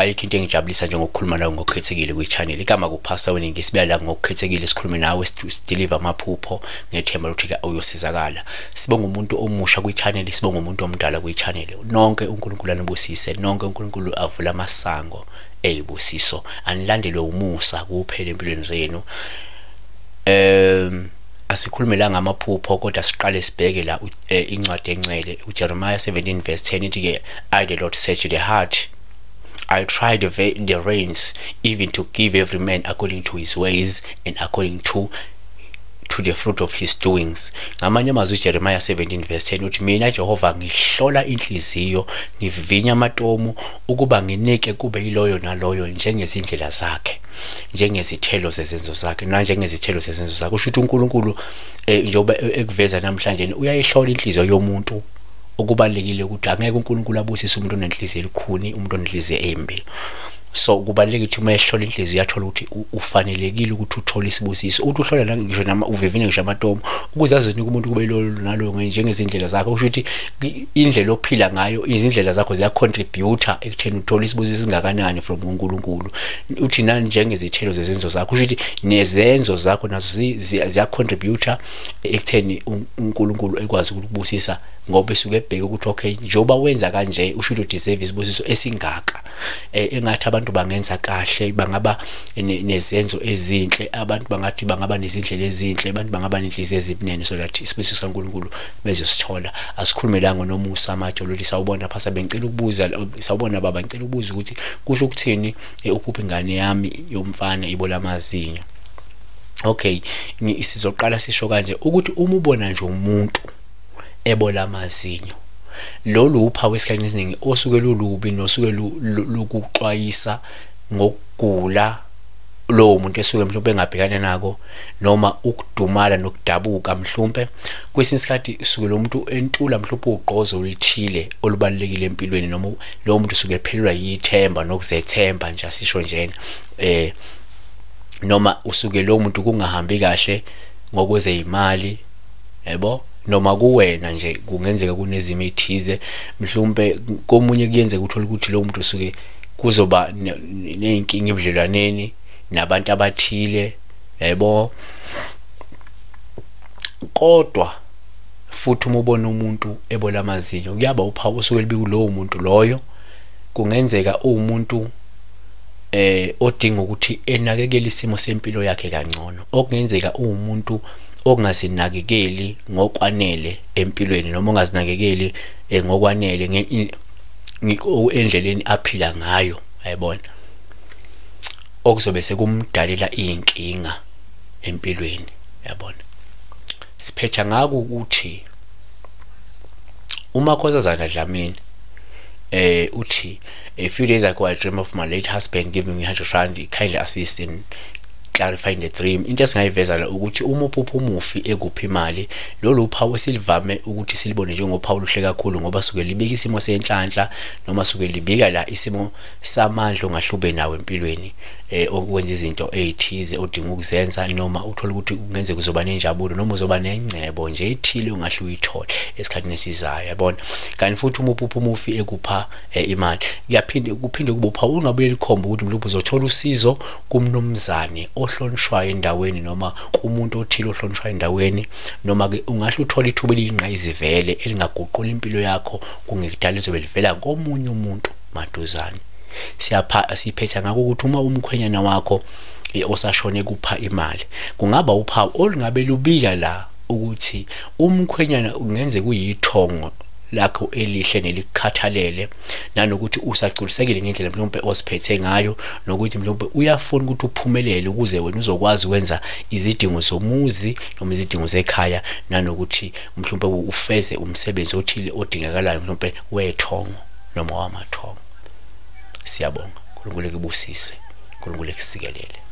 ayikho into engijabulisa njengokukhuluma nawe ngokukhethekile kwi-channel. Igama kuPastor Winning sibuya la ngokukhethekile sikhulume nawe sideliver amaphupho ngethemba lokuthi uyosizakala. Sibonga umuntu omusha kwi-channel, sibonga umuntu omdala kwi-channel. Nonke uNkulunkulu anibusise, nonke uNkulunkulu avula amasango eyibusiso, anilandelwe umusa kuphela empilweni zenu. Asikhulume la ngamaphupho kodwa siqale sibheke la incwadi encwele uJeremiah 17 verse 10 ithi ke, I the Lord search the heart, I try the reins, even to give every man according to his ways and according to the fruit of his doings. Ngamanye amazwi Jeremiah 17 verse 10 uthi, mina Jehova ngihlola inhliziyo, ngivivinya amatomu ukuba nginike kube iloyo naloyo njengezindlela zakhe, njengezithelo zezenzo zakhe na njengezithelo zezenzo zakhe. Usho ukuthi uNkulunkulu njengoba ekuveza namhlanje uyayihlola inhliziyo yomuntu. Okubalekile ukuthi angeke uNkulunkulu abusise umuntu onenhliziyo elikhuni, umuntu onenhliziyo embi. So kubalekile ukuthi uma ehlola inhliziyo yathola ukuthi ufanelekile ukuthi uthole isibusiso. Uthi uhlola la ngisho nama uvivinya ngisho amatomo ukuze azonika umuntu kube lo nalo njengezindlela zakhe. Usho ukuthi indlela ophila ngayo, izindlela zakho ziya contribute ekutheni uthole isibusiso singakanani from uNkulunkulu. Uthi nani njengezithelo zezenzo zakho. Usho ukuthi nezenzo zakho nazo ziya contribute ekutheni uNkulunkulu ekwazi ukubusisa, ngoba esuke ebheke ukuthi okay njoba wenza kanje usho ukuthi deserve isibusiso esingaka. Engathi abantu bangenza kahle, bangaba nezenzo ezinhle, abantu bangathi bangaba nezindlela ezinhle, abantu bangaba nenhliziyo ezibunene so that isibusiso saNkulunkulu bezosithola. Asikhulumelanga nomusa amajololi sawubona phasa bengicela ukubuza, sawubona baba ngicela ukubuza ukuthi kusho ukuthini uphupha ingane yami yomfana ibole amazinyo. Okay, sizoqala sisho kanje ukuthi uma ubona nje umuntu ebole amazinyo, lolu uphawu esikhathini esiningi osuke lulubi nosuke lukuxwayisa ngokugula lo muntu esuke mhlawumbe engabhekana nako, noma ukudumala nokudabuka mhlawumbe kwesinye isikhathi usuke lo muntu entula mhlawumbe ugqozo olithile olubalekile empilweni, noma lo muntu usuke ephelelwa yithemba nokuzethemba nje asisho njena. Noma usuke lo muntu kungahambi kahle ngokuze imali, yebo, noma kuwena nje kungenzeka kunezimo ethize mhlawumbe komunye kuyenzeka uthola ukuthi lo muntu usuke kuzoba nenkinga ebudlelwaneni nabantu abathile, yebo. Kodwa futhi uma ubona umuntu ebola amazinyo kuyaba uphawu osuke libi kulowo muntu loyo. Kungenzeka umuntu odinga ukuthi enakekele isimo sempilo yakhe kangcono, okungenzeka umuntu ongazinakekeli ngokwanele empilweni, noma ongazinakekeli ngokwanele endleleni aphila ngayo, yayibona, okuzobe sekumdalela inkinga empilweni, yabona. Siphetha ngako ukuthi uMakhosazana Dlamini uthi, a few days ago I dreamed of my late husband giving me 100 rand, kindly assist in clarifying the dream. Into esingayiveza la ukuthi uma uphupha umufi ekupha imali, lolu uphawu silivame ukuthi silibone njengophawu luhle kakhulu ngoba suke libika isimo senhlanhla, noma suke libika la isimo samandla ongahlube nawe empilweni, okwenza izinto ezithize odinga ukuzenza, noma uthola ukuthi kungenzeka uzoba nenjabulo noma uzoba nengcebo nje ethile ongahle uyithole esikhathini esizayo, yabona. Kanti futhi uma uphupha umufi ekupha imali, kuphinde kube uphawu ungabuye likhomba ukuthi mhlawumbe uzothola usizo kumnumzane ohlonishwayo endaweni, noma kumuntu othile ohlonishwayo endaweni, noma ke ungahle uthola ithuba eliyingqayizivele elingaguqula impilo yakho kungekudala lizobe livela komunye umuntu maduzane. Siphetha ngako ukuthi uma umkhwenyana wakho osashona ekupha imali, kungaba uphawu olungabe lubika la ukuthi umkhwenyana kungenze kuyithongo lakho elihle nelikhathalele, nanokuthi usagculisekile ngendlela mhlawumbe osiphethe ngayo, nokuthi mhlawumbe uyafuna ukuthi uphumelele ukuze wena uzokwazi ukwenza izidingo zomuzi noma izidingo zekhaya, nanokuthi mhlawumbe ufeze umsebenzi othile odingakalayo mhlawumbe wethongo noma wamathongo. Siyabonga, uNkulunkulu ekubusise, uNkulunkulu ekusikelele.